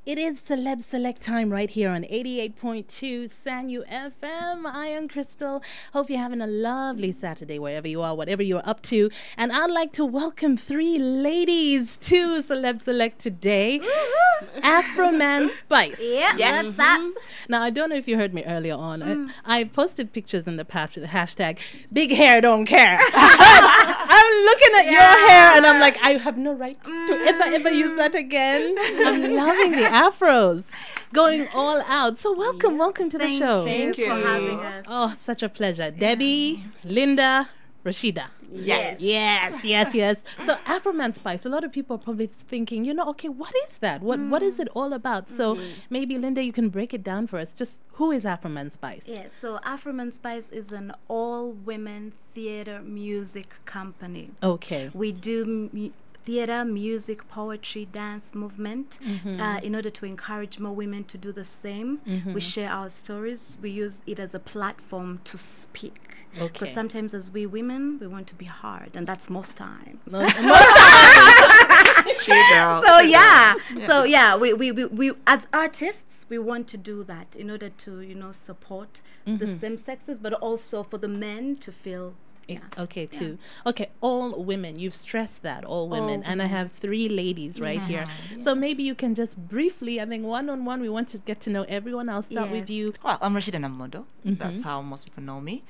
It is Celeb Select time right here on 88.2 Sanyu FM. I am Crystal. Hope you're having a lovely Saturday wherever you are, whatever you're up to. And I'd like to welcome 3 ladies to Celeb Select today. Afroman Spice. Yeah, that's that. Now, I don't know if you heard me earlier on. I've posted pictures in the past with the hashtag big hair don't care. I'm looking at your hair and I'm like, I have no right to ever use that again. I'm loving the afros, going all out. So welcome to the show. Thank you for having us. Oh, such a pleasure. Debbie, Linda, Rashida. Yes. So Afroman Spice, a lot of people are probably thinking, okay, what is that? What is it all about? So maybe Linda, you can break it down for us. Just who is Afroman Spice? Yeah, so Afroman Spice is an all-women theater music company. Okay. We do theater, music, poetry, dance, movement in order to encourage more women to do the same. We share our stories. We use it as a platform to speak. Okay. Because sometimes as we women, we want to be hard, and that's most times. We as artists, we want to do that in order to, support the same sexes, but also for the men to feel. Okay, too. Okay, all women. You've stressed that, all women. And I have 3 ladies right here. So maybe you can just briefly, I think one-on-one, we want to get to know everyone. I'll start with you. Well, I'm Rashida Namlodo. That's how most people know me.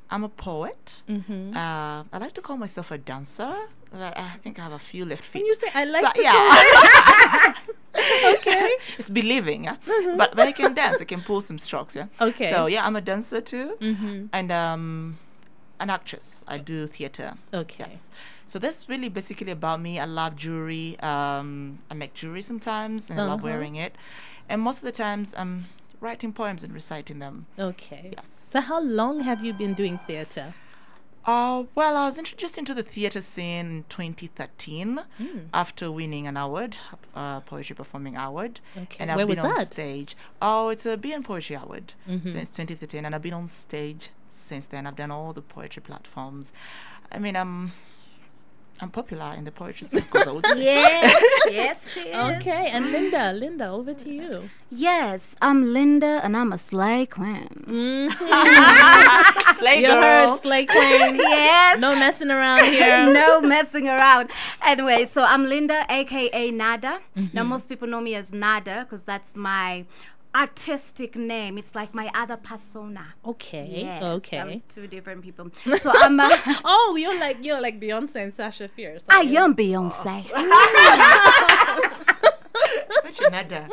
I'm a poet. I like to call myself a dancer. I think I have a few left feet. Can you say, I like but to call Okay. It's believing, yeah? But I can dance. I can pull some strokes, yeah? Okay. So, yeah, I'm a dancer too. And an actress. I do theater. Okay. Yes. So that's really basically about me. I love jewelry. I make jewelry sometimes, and I love wearing it. And most of the times, I'm writing poems and reciting them. Okay. Yes. So how long have you been doing theater? Well, I was introduced into the theater scene in 2013 after winning an award, Poetry Performing Award. Okay. And I've Where been was on that? stage. Oh, it's a BN Poetry Award since 2013, and I've been on stage since then. I've done all the poetry platforms. I mean, I'm popular in the poetry circles, I would say. Yes, she is. Okay, and Linda, over to you. Yes, I'm Linda, and I'm a slay queen. Slay You girl. heard, slay queen. Yes. No messing around here. No messing around. Anyway, so I'm Linda, a.k.a. Nada. Now, most people know me as Nada because that's my artistic name. It's like my other persona. Okay. Yes, Okay. I'm 2 different people. So I'm Oh, you're like Beyonce and Sasha Fierce. I am Beyonce. Such a nada.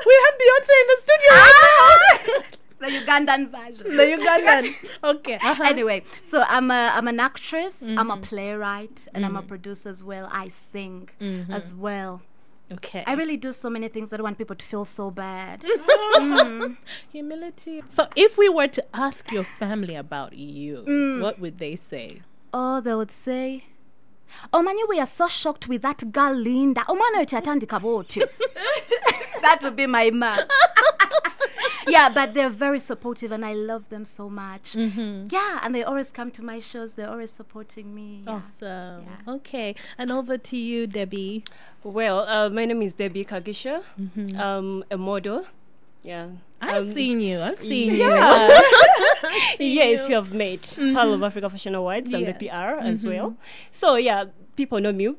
We have Beyonce in the studio right now. The Ugandan version. The Ugandan. Okay. Anyway, so I'm an actress, I'm a playwright, and I'm a producer as well. I sing as well. Okay. I really do so many things that I want people to feel so bad. Humility. So if we were to ask your family about you, what would they say? Oh, they would say, "Oh, man, we are so shocked with that girl, Linda. Oh, man, that would be my mom." Yeah, but they're very supportive, and I love them so much. Yeah, and they always come to my shows. They're always supporting me. Yeah. Awesome. Yeah. Okay. And over to you, Debbie. Well, my name is Debbie Kagisha. I'm a model. Yeah. I've seen you. Yeah. Yes, you have met Pearl of Africa Fashion Awards. I'm the PR as well. So, yeah, people know me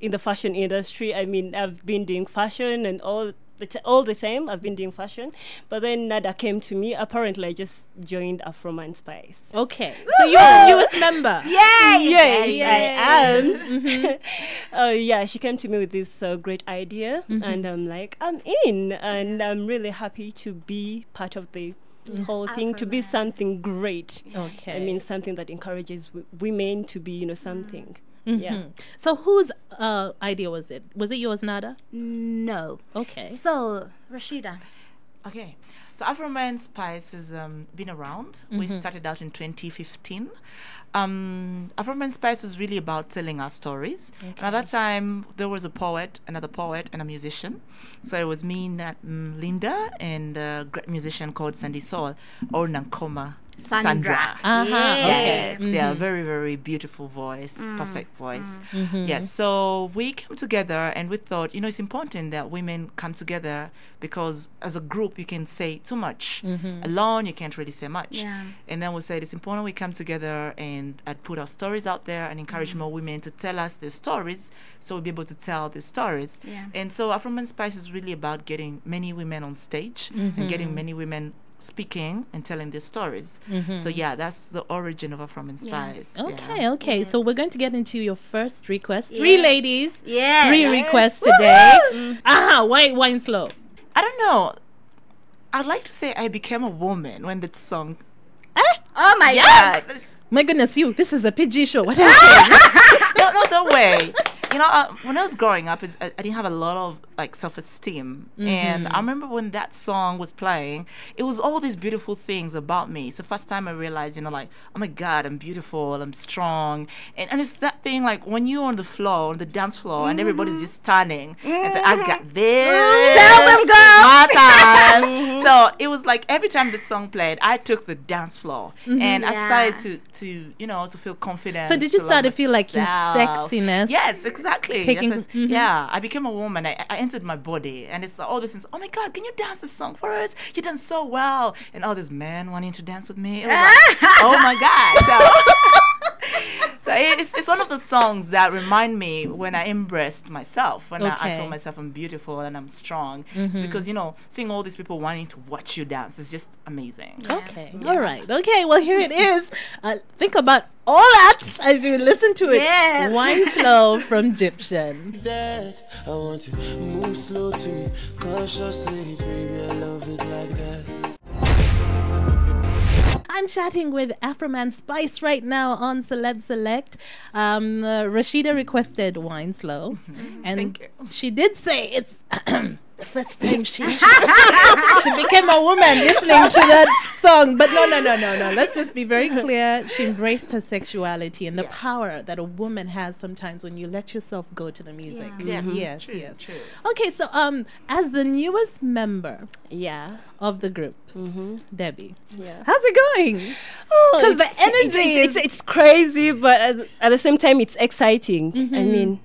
in the fashion industry. I mean, I've been doing fashion and all the time. I've been doing fashion. But then Nada came to me. Apparently, I just joined Afroman Spice. Okay. So you're a US member. Yes, I am. Yeah, she came to me with this great idea. And I'm like, I'm in. And I'm really happy to be part of the whole thing, to be something great. Okay. I mean, something that encourages women to be, something. Yeah. So whose idea was it? Was it yours, Nada? No. Okay. So, Rashida, Okay. So Afroman Spice has been around. We started out in 2015. Afroman Spice was really about telling our stories. And at that time, there was a poet, another poet, and a musician. So it was me, Linda, and a great musician called Sandy Saul, or Nankoma. Sandra. Yes. Yeah, very, very beautiful voice, perfect voice. Yes, so we came together and we thought, it's important that women come together because as a group you can say too much. Alone you can't really say much. Yeah. And then we said it's important we come together and put our stories out there and encourage more women to tell us their stories so we'll be able to tell their stories. Yeah. And so Afroman Spice is really about getting many women on stage and getting many women speaking and telling their stories. So yeah, that's the origin of Afroman Spice. Okay. So we're going to get into your first request. 3 ladies. Yeah. 3 requests today. Why Wine Slow? I don't know. I'd like to say I became a woman when that song. Oh my God. My goodness, this is a PG show. What are you saying? No way. When I was growing up, I didn't have a lot of self-esteem, and I remember when that song was playing, it was all these beautiful things about me. It's the first time I realized, oh my God, I'm beautiful, I'm strong, and it's that thing when you're on the floor, on the dance floor, and everybody's just standing and say, I got this. Tell them, girl. My time. So it was every time that song played, I took the dance floor, and I started to feel confident. So did you to start love to feel like your myself. sexiness? Yes, exactly. Taking- Yeah, I became a woman. I entered my body, and it's all these things. Oh my God, can you dance this song for us? You dance so well, and all these men wanting to dance with me. It was oh my God! So it's one of the songs that remind me when I embraced myself, when I told myself I'm beautiful and I'm strong. It's because seeing all these people wanting to watch you dance is just amazing. Okay. All right. Okay. Well, here it is. Think about all that as you listen to it. Yes. Wine Slow from Egyptian. That I want to move slow to me, cautiously, baby. I love it like that. I'm chatting with Afroman Spice right now on Celeb Select. Rashida requested Wine Slow, and Thank you. she did say it's the first time she became a woman listening to that song. But no. Let's just be very clear. She embraced her sexuality and the power that a woman has sometimes when you let yourself go to the music. Yes, Yes. true. Okay, so as the newest member Yeah. of the group, Debbie, Yeah. how's it going? Oh, Because the it's- energy it's crazy, but at the same time, it's exciting. I mean,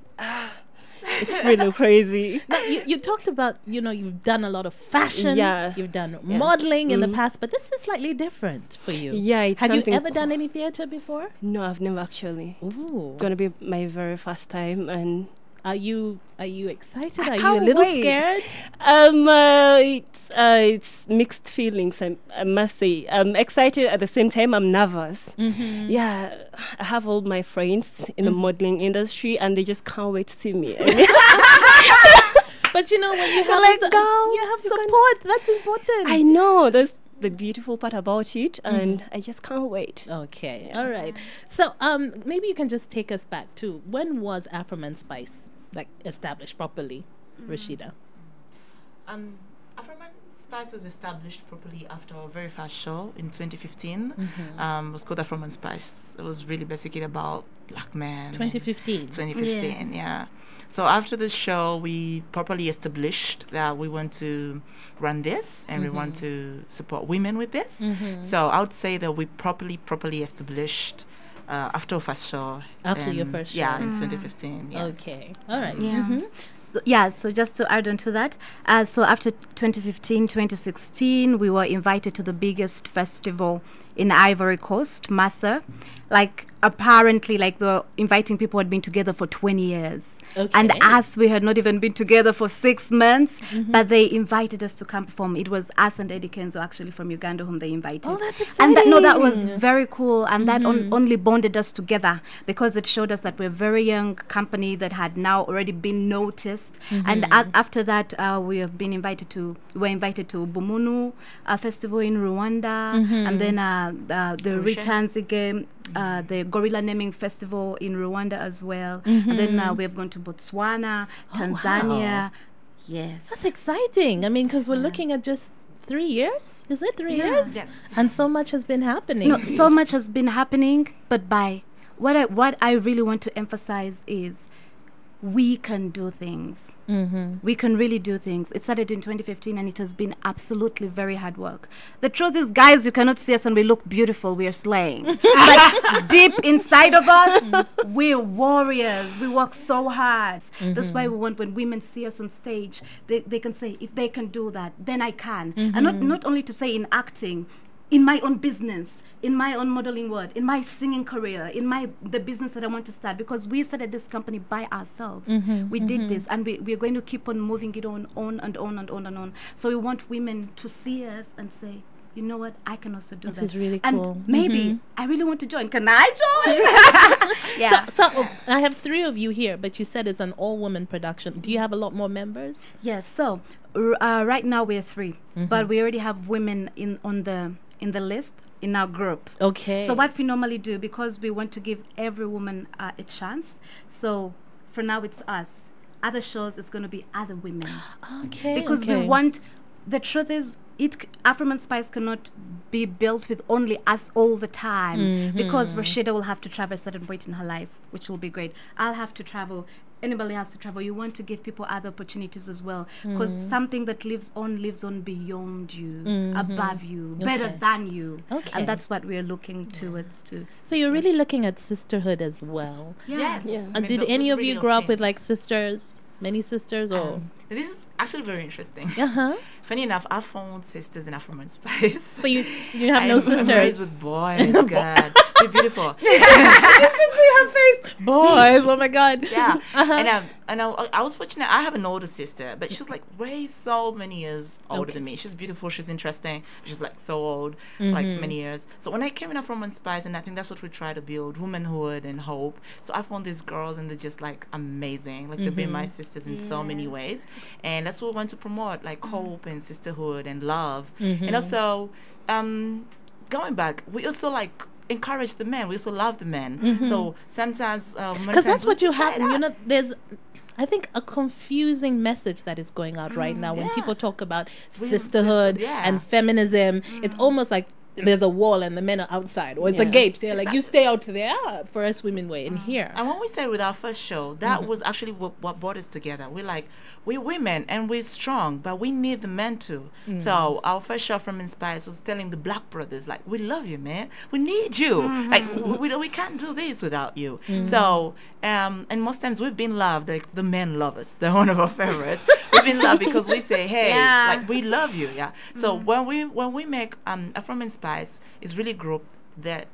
it's really crazy. Now, you talked about, you've done a lot of fashion. Yeah. You've done modeling in the past, but this is slightly different for you. Yeah, it's Had you something ever done any theater before? No, I've never actually. It's Ooh. gonna be my very first time, and Are you excited? I Are you a can't little wait. scared? It's mixed feelings. I must say, I'm excited at the same time. I'm nervous. Yeah, I have all my friends in the modeling industry, and they just can't wait to see me. I mean, But when you have like, girl, you have you're gonna- support. That's important. I know that's the beautiful part about it, and I just can't wait. Okay. All right. So maybe you can just take us back to when was Afroman Spice established properly, Rashida? Afroman Spice was established properly after our very first show in 2015. It was called Afroman Spice. It was really basically about black men. 2015. 2015, Yes. yeah. So after the show, we properly established that we want to run this and we want to support women with this. So I would say that we properly established after our first show. After your first Yeah, show. in 2015. Yes. Okay. All right. Yeah. So just to add on to that, so after 2015, 2016, we were invited to the biggest festival in Ivory Coast, Massa. Apparently, they were inviting people who had been together for 20 years. And Okay. us, we had not even been together for 6 months, but they invited us to come perform. It was us and Eddie Kenzo, actually, from Uganda, whom they invited. Oh, that's And that was exciting. very cool, and that only bonded us together because it showed us that we're a very young company that had now already been noticed. And after that, we were invited to Bumunu Festival in Rwanda, and then the Returns again. The Gorilla Naming Festival in Rwanda as well. And then we have gone to Botswana, Tanzania. Yes. That's exciting. I mean, because we're looking at just 3 years. Is it 3 Yeah. years? Yes. And so much has been happening. No, so much has been happening, but by what I really want to emphasize is we can do things. We can really do things. It started in 2015 and it has been absolutely very hard work. The truth is, guys, you cannot see us and we look beautiful. We are slaying. But deep inside of us, we're warriors. We work so hard. That's why we want when women see us on stage, they can say, if they can do that, then I can. And not only to say in acting, in my own business, in my own modeling world, in my singing career, in the business that I want to start, because we started this company by ourselves. We did this, and we're going to keep on moving it on and on and on and on. So we want women to see us and say, you know what, I can also do that. This is really and cool. maybe I really want to join. Can I join? Yeah. So I have 3 of you here, but you said it's an all-woman production. Do you have a lot more members? Yes. So right now we're 3, but we already have women in the list in our group. Okay. So what we normally do, because we want to give every woman a chance, so for now it's us. Other shows it's going to be other women. Okay. Because we want, the truth is, Afroman Spice cannot be built with only us all the time, because Rashida will have to travel a certain point in her life, which will be great. I'll have to travel. Anybody has to travel. You want to give people other opportunities as well, because something that lives on beyond you, above you, better than you. Okay. And that's what we're looking towards too. So you're really looking at sisterhood as well. Yes. Yeah. I mean, Did those any of really you grow up with things. like sisters, many sisters, or? This is actually very interesting. Uh-huh. Funny enough, I found sisters in Afroman Spice. So you have no I'm sisters. raised with boys. God, they're beautiful. Boys, oh my God. Yeah, and I was fortunate. I have an older sister, but she's like way so many years older than me. She's beautiful. She's interesting. She's like so old, like many years. So when I came in from Spice, and I think that's what we try to build: womanhood and hope. So I found these girls, and they're just like amazing. Like they've been my sisters in so many ways, and that's what we want to promote: like hope and sisterhood and love, and also going back, we also like encourage the men. We also love the men. So sometimes, Because that's what you have. You know, there's, I think, a confusing message that is going out right now when people talk about sisterhood and feminism. It's almost like there's a wall and the men are outside, or it's a gate. They're like, you stay out there. For us women, we're in here. And when we said with our first show, that was actually what brought us together. We're women and we're strong, but we need the men too. So our first show from Inspires was telling the black brothers, like, we love you, man. We need you. Like, we can't do this without you. So, and most times we've been loved. Like, the men love us. They're one of our favorites. We've been loved because we say, hey, like, we love you. Yeah. So when we make Afroman Spice, is really grouped that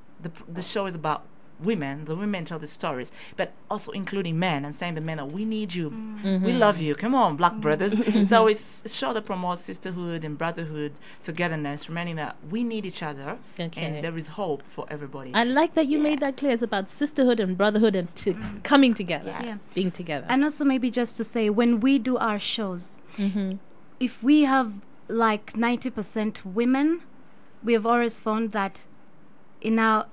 the show is about women. The women tell the stories, but also including men, and saying the men are, we need you, we love you, come on, black brothers. So it's a show that promotes sisterhood and brotherhood, togetherness, reminding that we need each other, and there is hope for everybody. I like that you made that clear. It's about sisterhood and brotherhood and coming together, being together. And also maybe just to say, when we do our shows, if we have like 90% women, we have always found that in all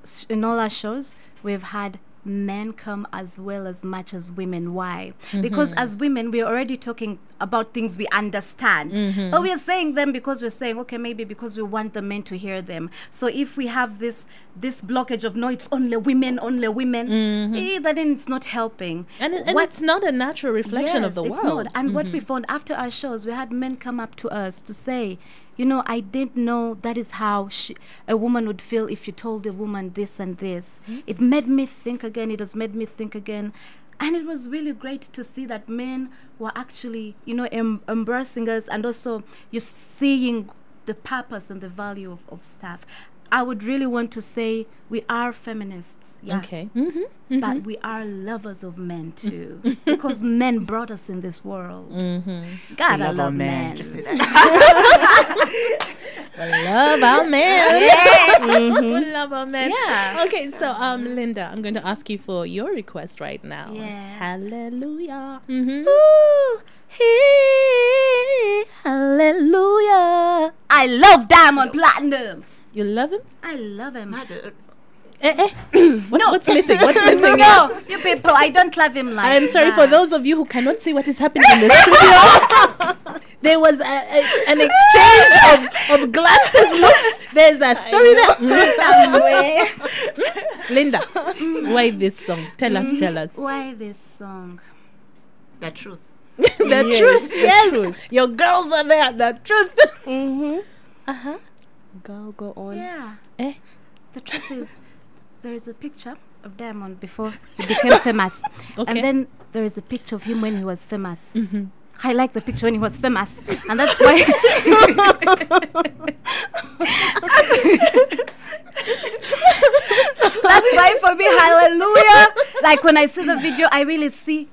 our shows, we've had men come as well as much as women. Why? Because as women, we're already talking about things we understand, but we are saying them because we're saying, okay, maybe because we want the men to hear them. So if we have this blockage of, no, it's only women, then it's not helping. And it's not a natural reflection of the world. It's not. And what we found after our shows, we had men come up to us to say, you know, I didn't know that is how a woman would feel if you told a woman this and this. It made me think again. It has made me think again. And it was really great to see that men were actually, you know, embracing us, and also you're seeing the purpose and the value of stuff. I would really want to say we are feminists, okay, but we are lovers of men too, because men brought us in this world. God, I love men. Just say that. Love our men. We love our men. Yeah. Okay, so Linda, I'm going to ask you for your request right now. Yes. Hallelujah. Ooh, hallelujah. I love Diamond Platinum. You love him? I love him. What's missing? What's missing? No, you people, I don't love him like I'm sorry that. for those of you who cannot see what is happening in the studio. There was an exchange of glances, looks. There's a story there. Linda, why this song? Tell us. Why this song? The truth. The truth, yes. Your girls are there. The truth. Go on. Yeah. Eh? The truth is, there is a picture of Diamond before he became famous. Okay. And then there is a picture of him when he was famous. I like the picture when he was famous. And that's why... That's why for me, hallelujah. Like when I see the video, I really see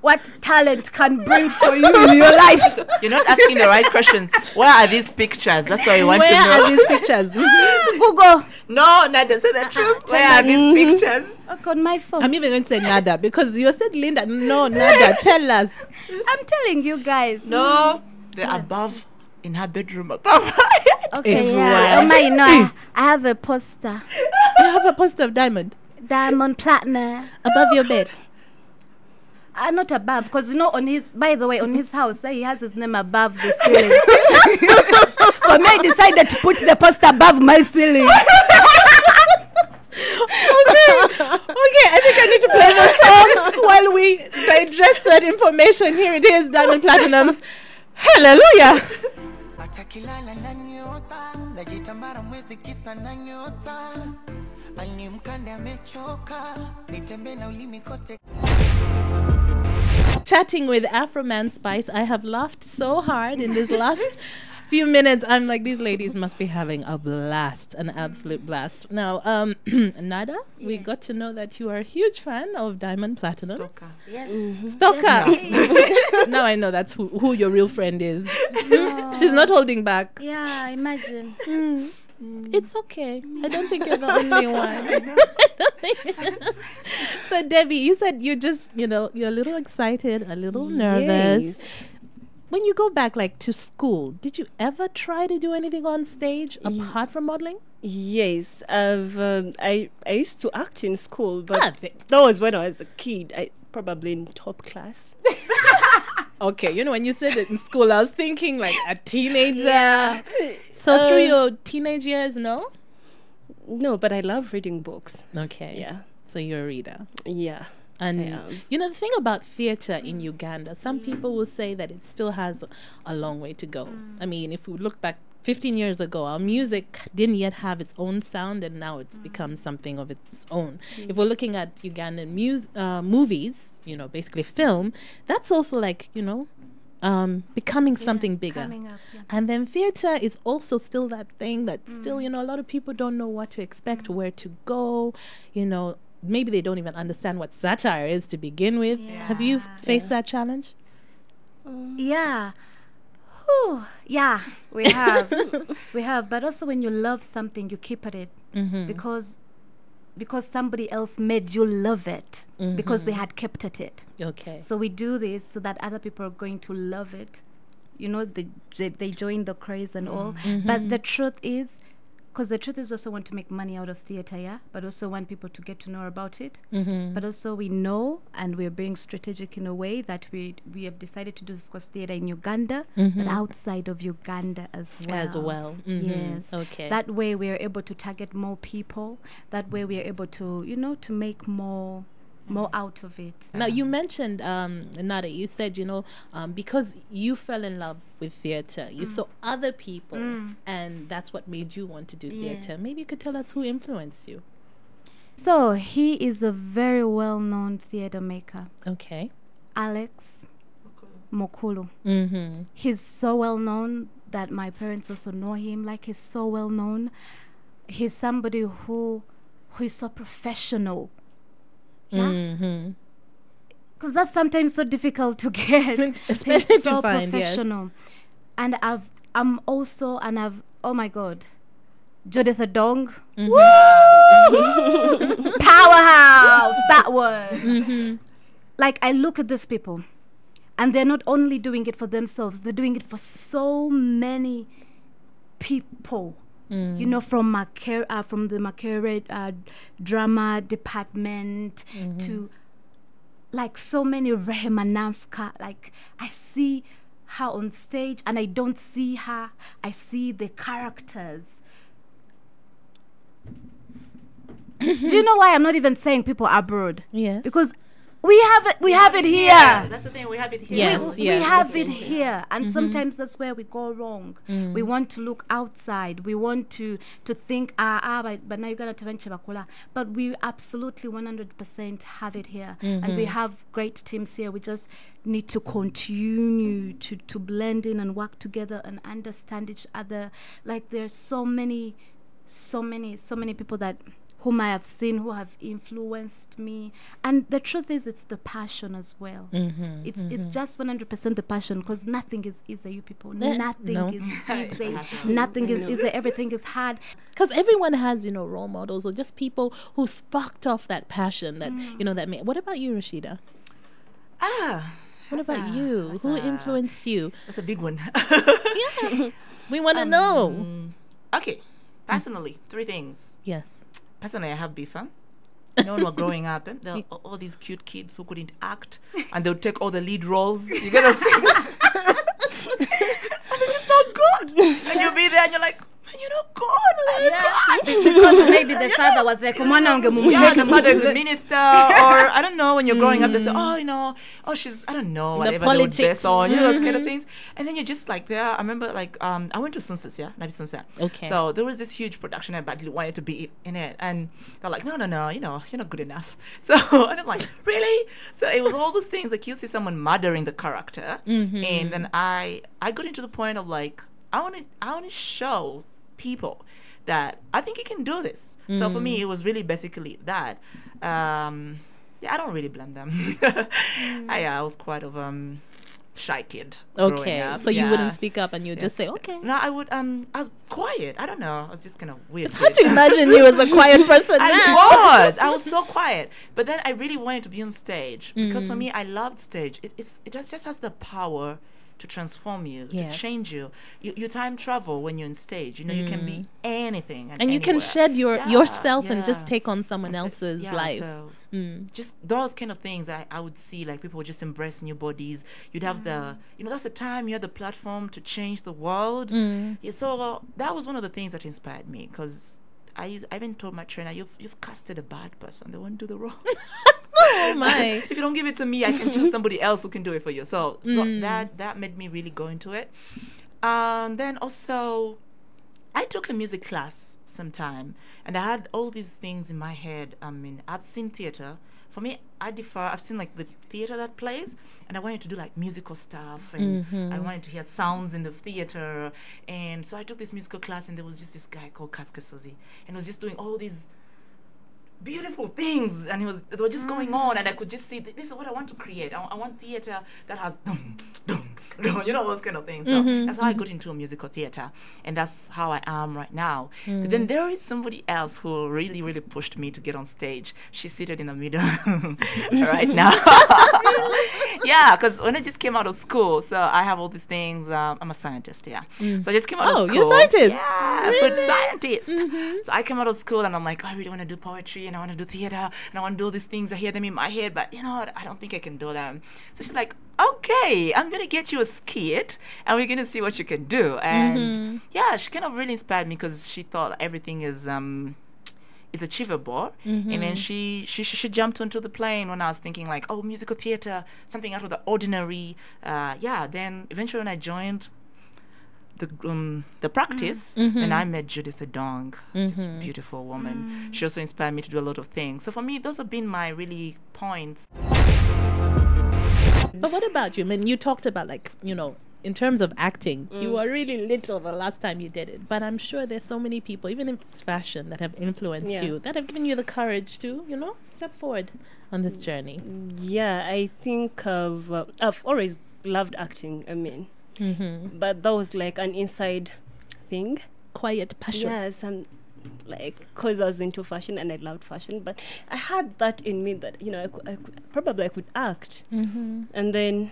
what talent can bring for you in your life. You're not asking the right questions. Where are these pictures? That's why we want to Where know. are these pictures? Google. No, Nada, say the truth. Where are these pictures? Look on my phone. I'm even going to say Nada because you said Linda. No, Nada. Tell us. I'm telling you guys. No, they're above, in her bedroom above. Okay, Everywhere. yeah. Oh my, you know, I have a poster. You have a poster of Diamond Diamond Platinum. above your bed. Not above, because you know, on his, by the way, on his house, he has his name above the ceiling. For me, I decided to put the poster above my ceiling. Okay, I think I need to play the song while we digest that information. Here it is, Diamond Platinum's Hallelujah. Atakilala na nyota, najitambara mwezi kisa na nyota. Alimkande amechoka, nitembe na ulimi kote. Chatting with Afroman Spice, I have laughed so hard in this last few minutes. I'm like, these ladies must be having a blast, an absolute blast. Now, Nada, we got to know that you are a huge fan of Diamond Platinum. Stalker. Yes. Stalker. Now I know that's who your real friend is. She's not holding back. Yeah, imagine. It's okay. I don't think you're the only one. So, Debbie, you said you're just, you're a little excited, a little nervous. Yes. When you go back, like, to school, did you ever try to do anything on stage apart from modeling? Yes, I used to act in school, but th- that was when I was a kid. I probably in top class. Okay, when you said it in school, I was thinking like a teenager. Yeah. So through your teenage years, no? No, but I love reading books. Okay. Yeah, So you're a reader. yeah. And I am. the thing about theater in Uganda, some people will say that it still has a long way to go. I mean, if we look back 15 years ago, our music didn't yet have its own sound, and now it's become something of its own. If we're looking at Ugandan movies, basically film, that's also like, becoming something bigger. Coming up, yeah. And then theater is also still that thing that still, a lot of people don't know what to expect, where to go, maybe they don't even understand what satire is to begin with. Have you faced that challenge? Yeah. Whew. Yeah, we have. We have. But also when you love something, you keep at it. Because somebody else made you love it. Because they had kept at it. Okay. So we do this so that other people are going to love it. They join the craze and all. But the truth is, because the truth is also want to make money out of theater, yeah? But also want people to get to know about it. But also we know, and we're being strategic in a way that we have decided to do, of course, theater in Uganda, but outside of Uganda as well. As well. Yes. Okay. That way we are able to target more people. That way we are able to, to make more out of it. Now, you mentioned, Nada, you said, because you fell in love with theater, you saw other people, and that's what made you want to do theater. Maybe you could tell us who influenced you. So, he is a very well-known theater maker. Okay. Alex Mokulu. He's so well-known that my parents also know him. Like, he's so well-known. He's somebody who is so professional. Yeah, because that's sometimes so difficult to get, Especially He's so to find, professional. And I'm also, oh my God, Judith Adong, powerhouse, that word. Like, I look at these people, and they're not only doing it for themselves, they're doing it for so many people. From the Makere drama department to like so many Rehema Nafka. Like, I see her on stage and I don't see her, I see the characters. Do you know why I'm not even saying people abroad? Yes. Because we have it here. That's the thing. We have it here. Yes. We have it here, and sometimes that's where we go wrong. We want to look outside. We want to think, but now you're gonna bakula. But we absolutely 100% have it here, and we have great teams here. We just need to continue to blend in and work together and understand each other. Like there's so many people that whom I have seen who have influenced me, and the truth is it's the passion as well. It's just 100% the passion, because nothing is easy, you people. Nothing is easy. Nothing is easy. Everything is hard. Because everyone has, role models or just people who sparked off that passion that, that made. What about you, Rashida? What about you? Who influenced you? That's a big one. Yeah. We want to know. Okay. Personally, 3 things. Yes. Personally, I have beef. When we're growing up, there were all these cute kids who couldn't act, and they would take all the lead roles. You get us? And they're just not good. And you'll be there, and you're like, you're not good. Because maybe the father was like, the father is a minister, or I don't know. When you're growing up, they say, she's, I don't know, whatever they would base on, those kind of things. And then you're just like there. I remember, I went to Sunset, Nabi Sunset. Okay. So there was this huge production I badly wanted to be in it, and they're like, no, you're not good enough. So and I'm like, really? So it was all those things, like you see someone murdering the character, and then I got into the point of like, I want to show people that I think you can do this. So for me, it was really basically that. I don't really blame them. I was quite of shy kid. Okay, up. so you wouldn't speak up and you'd just say, okay. No, I would. I was quiet. I don't know. I was just kind of weird. It's hard to imagine you as a quiet person. I was so quiet. But then I really wanted to be on stage because for me, I loved stage. It just has the power to transform you, to change you. You time travel when you're on stage. You can be anything and you can shed yourself and just take on someone else's life. So just those kind of things I would see, like people would just embrace new bodies. You'd have the that's the time you had the platform to change the world. So that was one of the things that inspired me, because I even told my trainer, you've casted a bad person, they won't do the role. Oh my. If you don't give it to me, I can choose somebody else who can do it for you. So that made me really go into it. Then also, I took a music class sometime, and I had all these things in my head. I mean, I've seen theater. For me, I differ. I've seen like the theater that plays, and I wanted to do like musical stuff, and I wanted to hear sounds in the theater. And so I took this musical class, and there was just this guy called Kaskasozi, and was just doing all these beautiful things, and they were just going on, and I could just see this is what I want to create. I want theater that has dum, dum, dum, those kind of things. So that's how I got into a musical theater, and that's how I am right now. But then there is somebody else who really, really pushed me to get on stage. She's seated in the middle right now. Yeah, because when I just came out of school, so I have all these things. I'm a scientist, so I just came out of school. Oh, you're a scientist? Yeah, food scientist. So I came out of school, and I'm like, I really want to do poetry, and I want to do theater, and I want to do all these things. I hear them in my head, but I don't think I can do them. So she's like, okay, I'm gonna get you a skit, and we're gonna see what you can do. And she kind of really inspired me, because she thought everything is achievable. And then she jumped onto the plane when I was thinking like, oh, musical theater, something out of the ordinary. Then eventually when I joined the practice, and I met Judith Adong, this beautiful woman. She also inspired me to do a lot of things. So for me, those have been my really points. But what about you? I mean, you talked about in terms of acting, you were really little the last time you did it. But I'm sure there's so many people, even if it's fashion, that have influenced you, that have given you the courage to, step forward on this journey. Yeah, I think I've always loved acting, I mean. But that was like an inside thing. Quiet passion. Yes, because I was into fashion and I loved fashion, but I had that in me that, I could act. And then,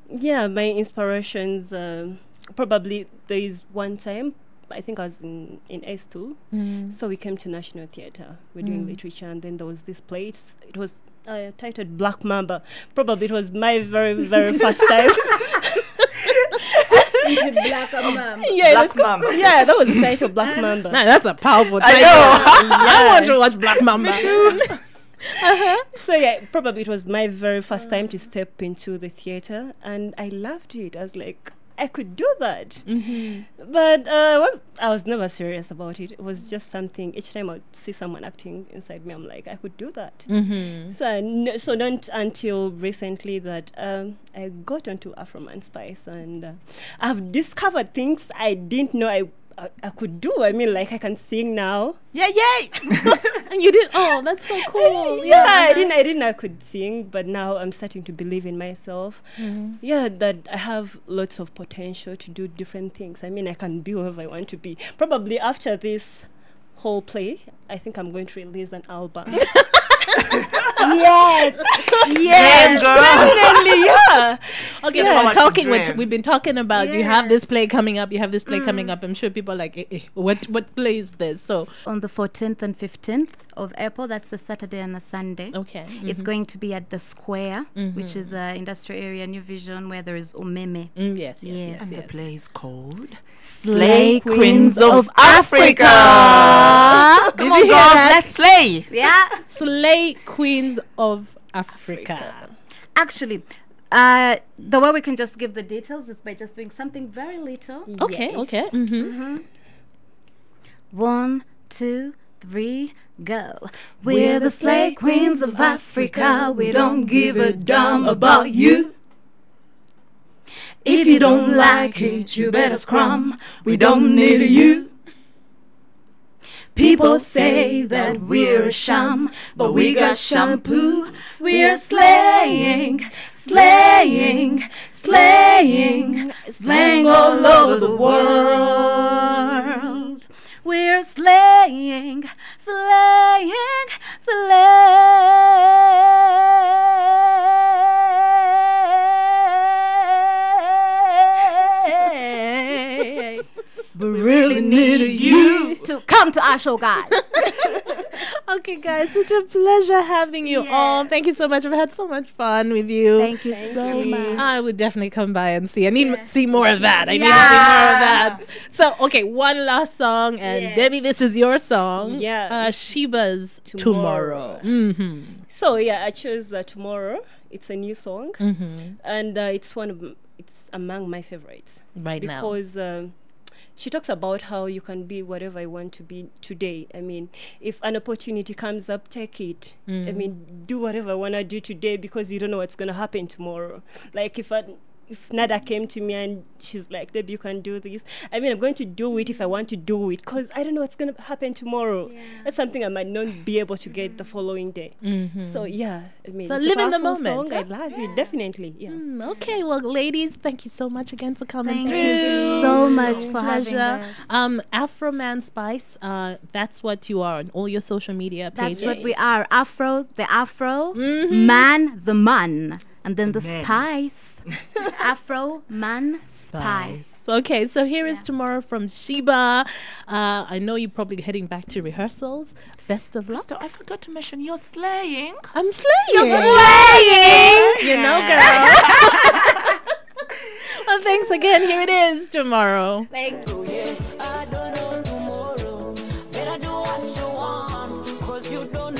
my inspirations, probably there is one time, I think I was in S2, so we came to National Theatre. We're doing literature, and then there was this play. It was titled Black Mamba. Probably it was my very, very first time. Black Mamba. Yeah, Black it was called- Mamba. yeah, that was the title, Black Mamba. Nah, that's a powerful title. I I want to watch Black Mamba. So yeah, probably it was my very first time to step into the theater, and I loved it. I was like, I could do that. But I was never serious about it. It was just something. Each time I would see someone acting inside me, I'm like, I could do that. So not until recently that I got onto Afroman Spice, and I've discovered things I didn't know I could do. I mean, like I can sing now. Yeah, yay! And you did. Oh, that's so cool. Yeah, I didn't know I could sing, but now I'm starting to believe in myself. Yeah, that I have lots of potential to do different things. I mean, I can be whoever I want to be. Probably after this whole play, I think I'm going to release an album. Yes. Yes, girl. Definitely, yeah. Okay, Yeah. well, What talking. a dream. We've been talking about you have Yes. this play coming up. You have this play coming up. I'm sure people are like, what play is this? So On the 14th and 15th of April, that's a Saturday and a Sunday. okay, It's going to be at the Square, which is an industrial area, New Vision, where there is Umeme. yes. Yes. And the play is called Slay Queens of Africa. Come you on, hear girls, that? let's slay. Yeah. Slay Queens of Africa. Actually, the way we can just give the details is by just doing something very little. Okay, Yes. okay. 1, 2, 3, go. We're the slay queens of Africa. We don't give a damn about you. If you don't like it, you better scrum. We don't need you. People say that we're a sham, but we got shampoo. We're slaying, slaying, slaying, slaying all over the world. We're slaying, slaying, slaying. We really need you to come to our show, guys. Okay, guys, such a pleasure having you all. Thank you so much. I've had so much fun with you. Thank you so much. I would definitely come by and see. I need to see more of that. I need to Yeah. see more of that. So, okay, one last song, and Yeah. Debbie, this is your song. Yeah. Sheba's Tomorrow. Mm-hmm. So yeah, I chose Tomorrow. It's a new song, Mm-hmm. and it's among my favorites Right now. because she talks about how you can be whatever I want to be today. I mean, if an opportunity comes up, take it. I mean, do whatever I want to do today because you don't know what's going to happen tomorrow. Like if Nada came to me and she's like, Debbie, you can do this. I mean, I'm going to do it if I want to do it because I don't know what's going to happen tomorrow. That's something I might not be able to get the following day. So, yeah. I mean, So it's a live in the powerful moment, Song. I love it, definitely. Yeah. Okay, well, ladies, thank you so much again for coming Thank through. you so much for having Pleasure. us. Afroman Spice, that's what you are on all your social media pages. That's what we are. Afro, the Afro, man, the man. And then the Man. spice. Afro, man, spice. Okay, so here is Tomorrow from Sheba. I know you're probably heading back to rehearsals. Best of luck. So I forgot to mention you're slaying. I'm slaying. You're slaying. You know, girl. Well, thanks again. Here it is, Tomorrow. Like, I don't know tomorrow. Better do what you want, 'cause you don't